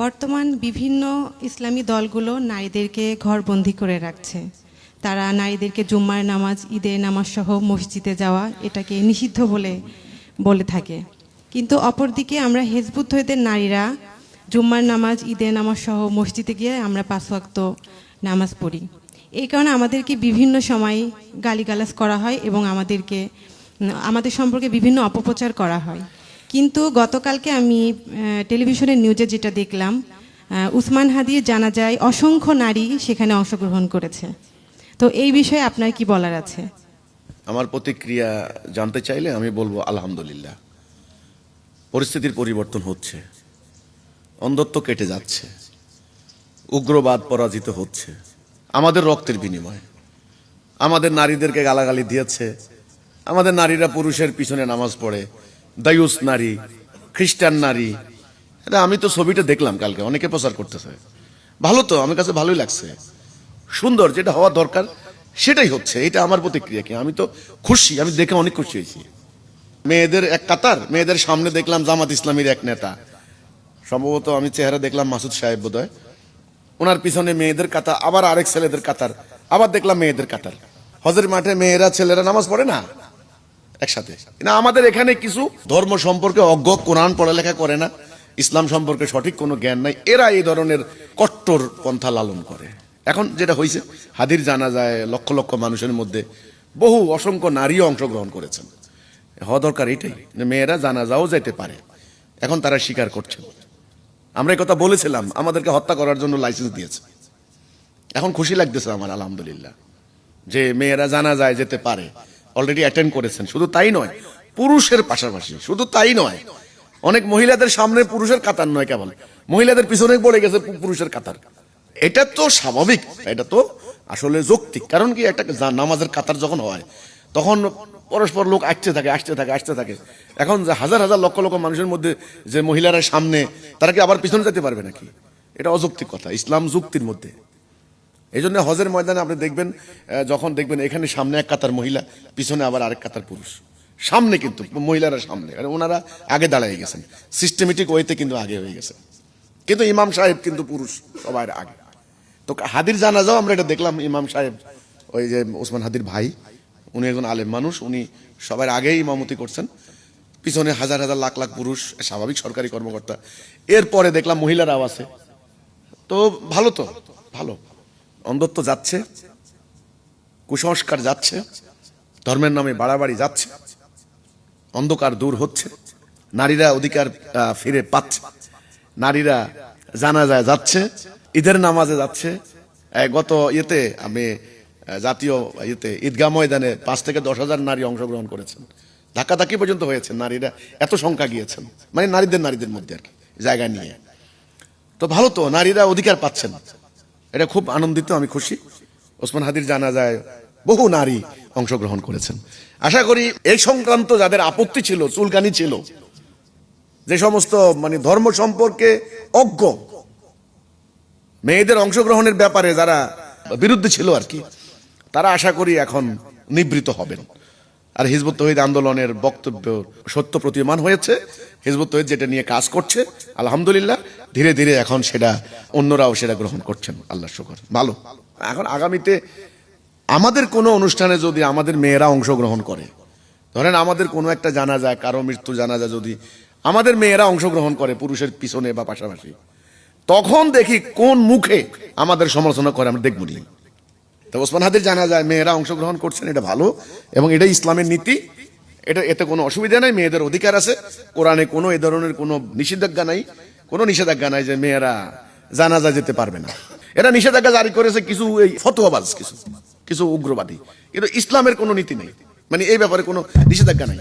বর্তমান বিভিন্ন ইসলামী দলগুলো নারীদেরকে ঘরবন্দি করে রাখছে। তারা নারীদেরকে জুম্মার নামাজ, ঈদের নামাজ সহ মসজিদে যাওয়া এটাকে নিষিদ্ধ বলে থাকে। কিন্তু অপরদিকে আমরা হিজবুত্তহীদের নারীরা জুম্মার নামাজ, ঈদের নামাজ সহ মসজিদে গিয়ে আমরা 5 ওয়াক্ত নামাজ পড়ি। এই কারণে আমাদেরকে বিভিন্ন সময় গালিগালাজ করা হয় এবং আমাদের সম্পর্কে বিভিন্ন অপপ্রচার করা হয়। কিন্তু গতকালকে আমি টেলিভিশনের নিউজে যেটা দেখলাম, উসমান হাদির জানাজায় অসংখ্য নারী সেখানে অংশগ্রহণ করেছে। তো এই বিষয়ে আপনার কি বলার আছে? আমার প্রতিক্রিয়া জানতে চাইলে আমি বলবো আলহামদুলিল্লাহ। পরিস্থিতির পরিবর্তন হচ্ছে, অন্ধত্ব কেটে যাচ্ছে, উগ্রবাদ পরাজিত হচ্ছে আমাদের রক্তের বিনিময়ে। আমাদের নারীদেরকে গালাগালি দিয়েছে, আমাদের নারীরা পুরুষের পিছনে নামাজ পড়ে, দায়ুস নারী, খ্রিস্টান নারী। এটা আমি তো ছবিটা দেখলাম কালকে, অনেকে প্রচার করতেছে। ভালো তো, আমার কাছে ভালোই লাগছে, সুন্দর, যেটা হওয়া দরকার সেটাই হচ্ছে। এটা আমার প্রতিক্রিয়া। কি আমি তো খুশি, আমি দেখে অনেক খুশি হয়েছি। মেয়েদের এক কাতার, মেয়েদের সামনে দেখলাম জামাত ইসলামীর এক নেতা, সম্ভবত আমি চেহারা দেখলাম মাসুদ সাহেব বোধহয়, ওনার পিছনে মেয়েদের কাতার, আবার আরেক ছেলেদের কাতার, আবার দেখলাম মেয়েদের কাতার। হজের মাঠে মেয়েরা ছেলেরা নামাজ পড়ে না একসাথে। না, আমাদের এখানে কিছু ধর্ম সম্পর্কে অজ্ঞ, কোরআন পড়ালেখা করে না, ইসলাম সম্পর্কে সঠিক কোনো জ্ঞান নাই, এরা এই ধরনের কট্টর পন্থা লালন করে। এখন যেটা হয়েছে, হাদির জানাজায় লক্ষ লক্ষ মানুষের মধ্যে বহু অসংখ্য নারীও অংশগ্রহণ করেছেন। হওয়া দরকার এটাই, মেয়েরা জানাজাও যেতে পারে। এখন তারা স্বীকার করছে। আমরা এই কথা বলেছিলাম, আমাদেরকে হত্যা করার জন্য লাইসেন্স দিয়েছে। এখন খুশি লাগতেছে আমার আলহামদুলিল্লাহ যে মেয়েরা জানাজায় যেতে পারে, অলরেডি অ্যাটেন্ড করেছেন। শুধু তাই নয়, পুরুষের পাশাপাশি, শুধু তাই নয়, অনেক মহিলাদের সামনে পুরুষের কাতার নয়, কেবল মহিলাদের পিছনে পড়ে গেছে পুরুষের কাতার। এটা তো স্বাভাবিক, এটা তো আসলে যৌক্তিক। কারণ কি, একটা নামাজের কাতার যখন হয় তখন পরস্পর লোক আসতে থাকে। এখন যে হাজার হাজার লক্ষ লক্ষ মানুষের মধ্যে যে মহিলারা সামনে, তারা কি আবার পিছনে যেতে পারবে নাকি? এটা অযৌক্তিক কথা, ইসলাম যুক্তির মধ্যে। এই জন্য হজের ময়দানে আপনি দেখবেন, যখন দেখবেন এখানে সামনে এক কাতার মহিলা, পিছনে আবার আরেক কাতার পুরুষ। সামনে কিন্তু মহিলারা সামনে, ওনারা আগে দাঁড়িয়ে গেছেন, সিস্টেমেটিক ওয়েতে কিন্তু আগে হয়ে গেছে। কিন্তু ইমাম সাহেব কিন্তু পুরুষ সবার আগে। তো হাদির জানাজাও আমরা এটা দেখলাম, ইমাম সাহেব, ওই যে ওসমান হাদির ভাই, উনি একজন আলেম মানুষ, উনি সবার আগেই ইমামতি করছেন, পিছনে হাজার হাজার লাখ লাখ পুরুষ, স্বাভাবিক সরকারি কর্মকর্তা। এরপরে দেখলাম মহিলারাও আছে। তো ভালো, তো ভালো। অন্ধত্ব যাচ্ছে, কুসংস্কার যাচ্ছে, ধর্মের নামে বাড়াবাড়ি যাচ্ছে, অন্ধকার দূর হচ্ছে, নারীরা অধিকার ফিরে পাচ্ছে, নারীরা জানাজায় যাচ্ছে, ঈদের নামাজে যাচ্ছে। গত ইয়েতে আমি জাতীয় ঈদগাহ ময়দানে 5 থেকে 10,000 নারী অংশগ্রহণ করেছেন, ধাক্কাধাক্কি পর্যন্ত হয়েছে, নারীরা এত সংখ্যা গিয়েছেন, মানে নারীদের মধ্যে আর কি জায়গা নিয়ে। তো ভালো তো, নারীরা অধিকার পাচ্ছেন, এটা খুব আনন্দিত, আমি খুশি। ওসমান হাদির জানাজায় বহু নারী অংশগ্রহণ করেছেন। আশা করি এই সংক্রান্ত যাদের আপত্তি ছিল, চুলকানি ছিল, যে সমস্ত মানে ধর্ম সম্পর্কে অজ্ঞ, মেয়েদের অংশগ্রহণের ব্যাপারে যারা বিরুদ্ধে ছিল আর কি, তারা আশা করি এখন নিবৃত হবেন। আর হিজবুত তৌহিদ আন্দোলনের বক্তব্য সত্য প্রতীয়মান হয়েছে। হিজবুত তৌহিদ যেটা নিয়ে কাজ করছে, আলহামদুলিল্লাহ, ধীরে ধীরে এখন সেটা অন্যরাও সেটা গ্রহণ করছেন, আল্লাহ শুকর। ভালো। এখন আগামীতে আমাদের কোনো অনুষ্ঠানে যদি আমাদের মেয়েরা অংশগ্রহণ করে, ধরেন আমাদের কোনো একটা জানাজায়, কারো মৃত্যু জানাজা যদি আমাদের মেয়েরা অংশগ্রহণ করে পুরুষের পিছনে বা পাশাপাশি, তখন দেখি কোন মুখে আমাদের সমালোচনা করে, আমরা দেখব নি। তো ওসমান হাদির জানাজায় মেয়েরা অংশগ্রহণ করছেন, এটা ভালো, এবং এটাই ইসলামের নীতি। এতে কোনো অসুবিধা নাই, মেয়েদের অধিকার আছে। কোরআনে কোনো এ ধরনের কোনো নিষেধাজ্ঞা নাই যে মেয়েরা জানাজা যেতে পারবে না। এটা নিষেধাজ্ঞা জারি করেছে কিছু এই ফতোয়াবাজ, কিছু উগ্রবাদী, কিন্তু ইসলামের কোনো নীতি নেই, মানে এই ব্যাপারে কোনো নিষেধাজ্ঞা নাই।